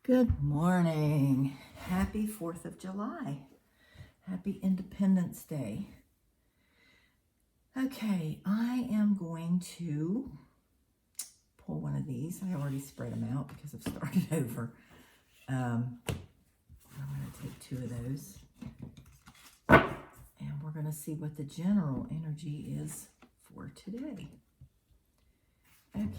Good morning. Happy 4th of July. Happy Independence Day. Okay, I am going to pull one of these. I already spread them out because I've started over. I'm going to take two of those. And we're going to see what the general energy is for today. Okay,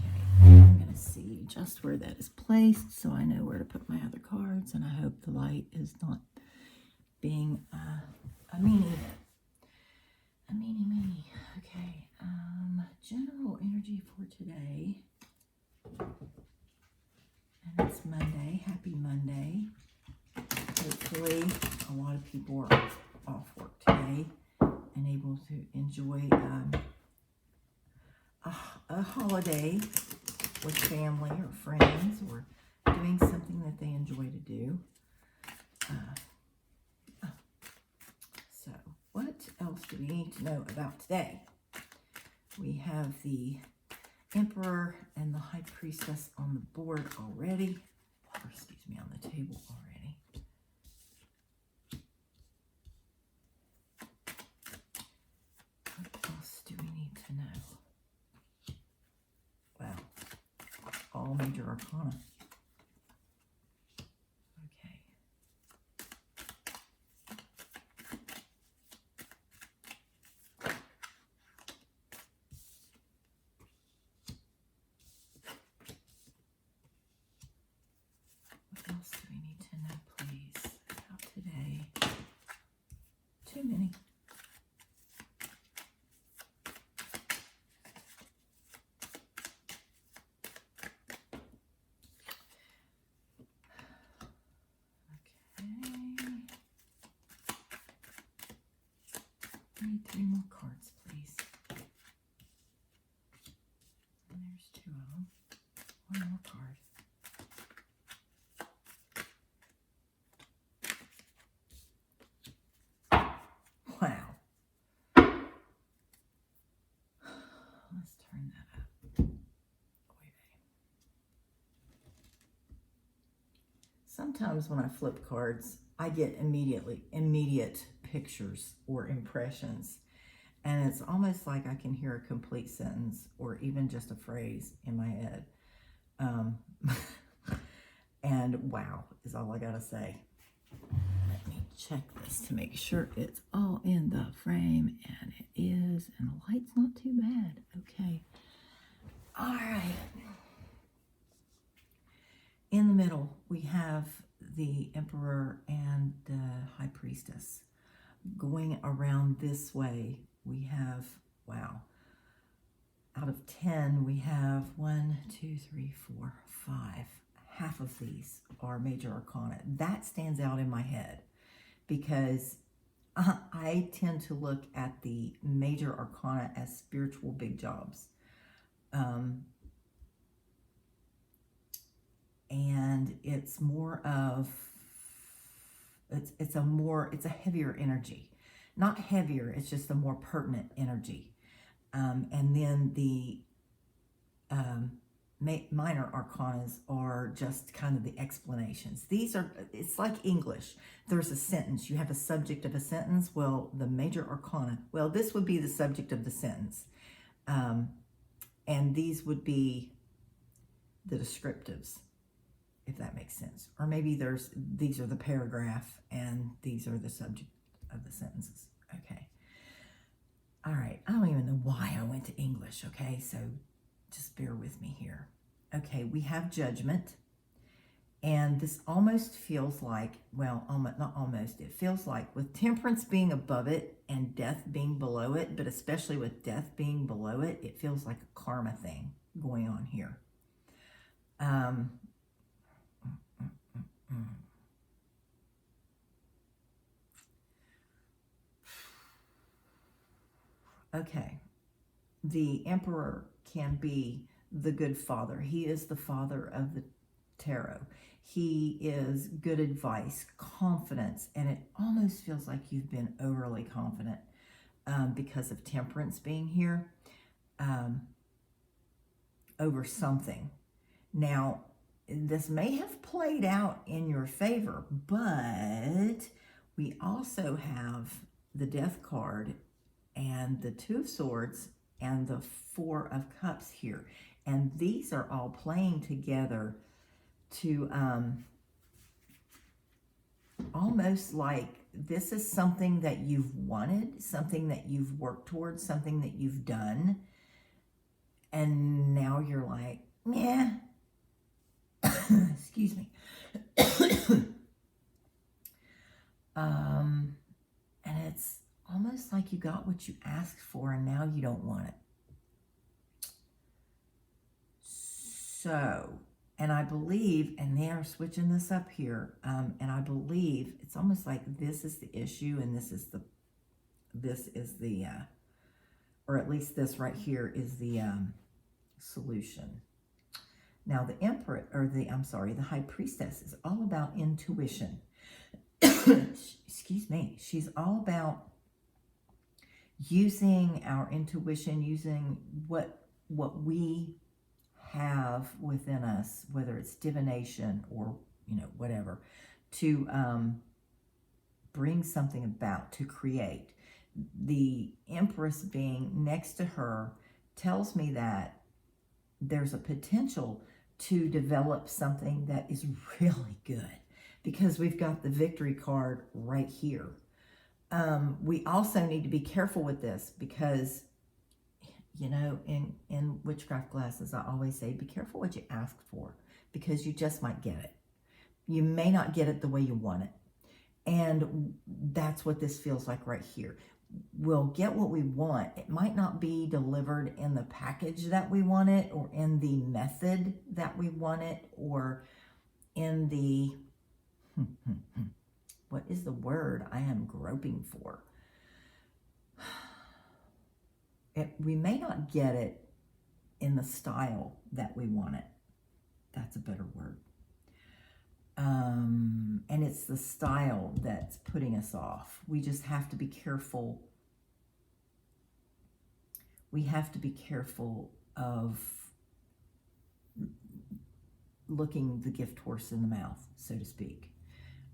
I'm going to see just where that is placed so I know where to put my other cards, and I hope the light is not being a meanie. Okay, general energy for today, and it's Monday. Happy Monday. Hopefully a lot of people are off work today and able to enjoy a holiday with family or friends, or doing something that they enjoy to do. So what else do we need to know about today? We have the Emperor and the High Priestess on the board already, or excuse me, on the table already. What else do we need to know? Well, all major arcana. Okay. What else do we need to know, please, about today? Too many. I need 3 more cards, please. And there's 2 of them. 1 more card. Wow. Let's turn that up. Sometimes when I flip cards, I get immediate pictures or impressions. And it's almost like I can hear a complete sentence or even just a phrase in my head. And wow is all I gotta say. Let me check this to make sure it's all in the frame, and it is, and the light's not too bad. Okay. All right. In the middle, we have the Emperor and the High Priestess. Going around this way, we have, wow, out of 10, we have 1, 2, 3, 4, 5. Half of these are major arcana. That stands out in my head because I tend to look at the major arcana as spiritual big jobs. And it's more of, it's a heavier energy. Not heavier, it's just a more pertinent energy. And then the minor arcanas are just kind of the explanations. These are, it's like English. There's a sentence. You have a subject of a sentence. Well, the major arcana, well, this would be the subject of the sentence. And these would be the descriptives, if that makes sense. Or maybe these are the paragraph and these are the subject of the sentences. Okay. All right. I don't even know why I went to English. Okay. So just bear with me here. Okay. We have Judgment. And this almost feels like, well, not almost, it feels like with Temperance being above it and Death being below it, but especially with Death being below it, it feels like a karma thing going on here. Okay, the Emperor can be the good father. He is the father of the tarot. He is good advice, confidence, and it almost feels like you've been overly confident because of Temperance being here over something. Now, this may have played out in your favor, but we also have the Death card and the Two of Swords and the Four of Cups here. And these are all playing together to almost like this is something that you've wanted, something that you've worked towards, something that you've done. And now you're like, yeah, excuse me. And it's almost like you got what you asked for and now you don't want it. So, and I believe, and they are switching this up here, and I believe it's almost like this is the issue and this is the, or at least this right here is the solution. Now the Emperor, or the High Priestess is all about intuition. Excuse me. She's all about using our intuition, using what we have within us, whether it's divination or, whatever, to bring something about, to create. The Empress being next to her tells me that there's a potential to develop something that is really good, because we've got the Victory card right here. We also need to be careful with this because, in witchcraft classes, I always say, be careful what you ask for, because you just might get it. You may not get it the way you want it. And that's what this feels like right here. We'll get what we want. It might not be delivered in the package that we want it, or in the method that we want it, or in the, what is the word I am groping for? We may not get it in the style that we want it. That's a better word. And it's the style that's putting us off. We just have to be careful. We have to be careful of looking the gift horse in the mouth, so to speak.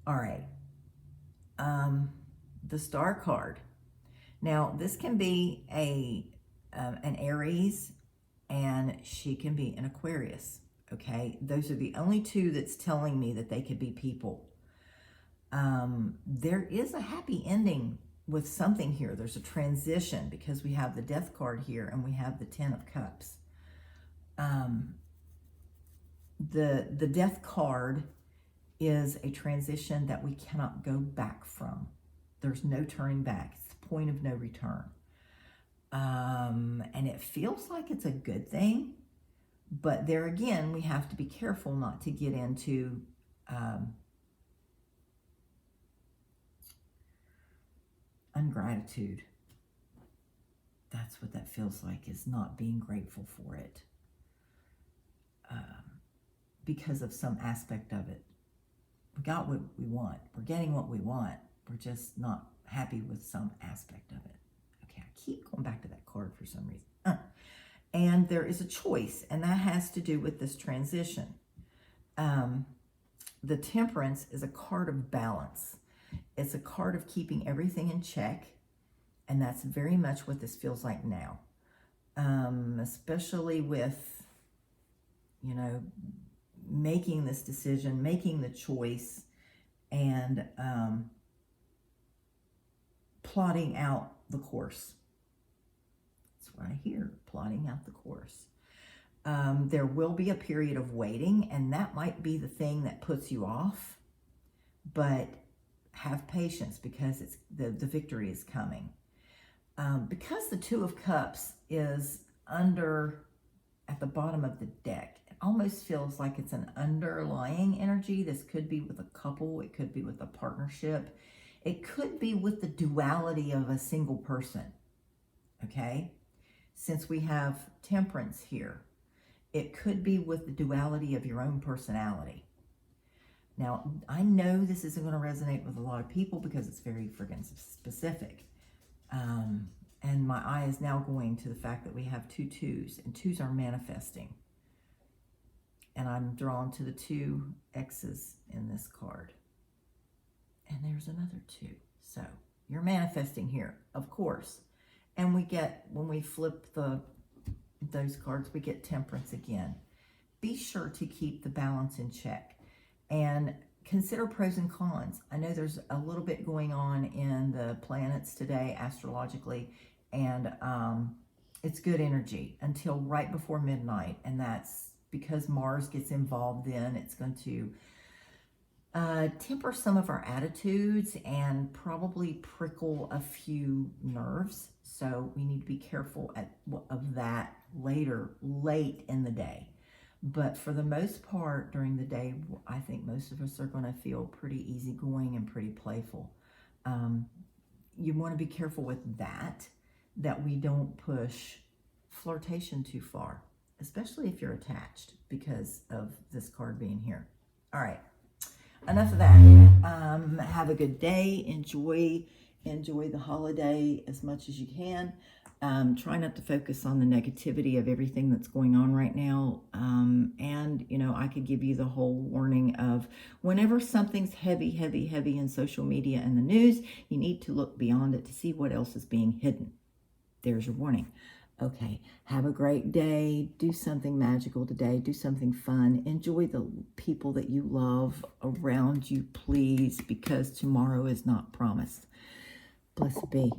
All right. The Star card. Now, this can be an Aries, and she can be an Aquarius. Okay, those are the only two that's telling me that they could be people. There is a happy ending with something here. There's a transition, because we have the Death card here and we have the Ten of Cups. The Death card is a transition that we cannot go back from. There's no turning back. It's the point of no return. And it feels like it's a good thing. But there again, we have to be careful not to get into ungratitude. That's what that feels like, is not being grateful for it because of some aspect of it. We got what we want. We're getting what we want. We're just not happy with some aspect of it. Okay, I keep going back to that card for some reason. And there is a choice, and that has to do with this transition. The Temperance is a card of balance. It's a card of keeping everything in check, and that's very much what this feels like now. Especially with, making this decision, making the choice, and plotting out the course. That's what I hear, plotting out the course. There will be a period of waiting, and that might be the thing that puts you off, but have patience, because it's the victory is coming. Because the Two of Cups is at the bottom of the deck, it almost feels like it's an underlying energy. This could be with a couple, it could be with a partnership, it could be with the duality of a single person, okay? Since we have Temperance here, it could be with the duality of your own personality. Now, I know this isn't going to resonate with a lot of people because it's very friggin' specific. And my eye is now going to the fact that we have two twos, and twos are manifesting. And I'm drawn to the 2 X's in this card. And there's another 2. So you're manifesting here, of course. And we get, when we flip those cards, we get Temperance again. Be sure to keep the balance in check and consider pros and cons. I know there's a little bit going on in the planets today, astrologically, and it's good energy until right before midnight. And that's because Mars gets involved then. It's going to temper some of our attitudes and probably prickle a few nerves. So we need to be careful of that late in the day. But for the most part, during the day, I think most of us are going to feel pretty easygoing and pretty playful. You want to be careful with that we don't push flirtation too far, especially if you're attached, because of this card being here. All right, enough of that. Have a good day. Enjoy the holiday as much as you can. Try not to focus on the negativity of everything that's going on right now. And, you know, I could give you the whole warning of whenever something's heavy in social media and the news, you need to look beyond it to see what else is being hidden. There's your warning. Okay, have a great day. Do something magical today. Do something fun. Enjoy the people that you love around you, please, because tomorrow is not promised. Blessed be.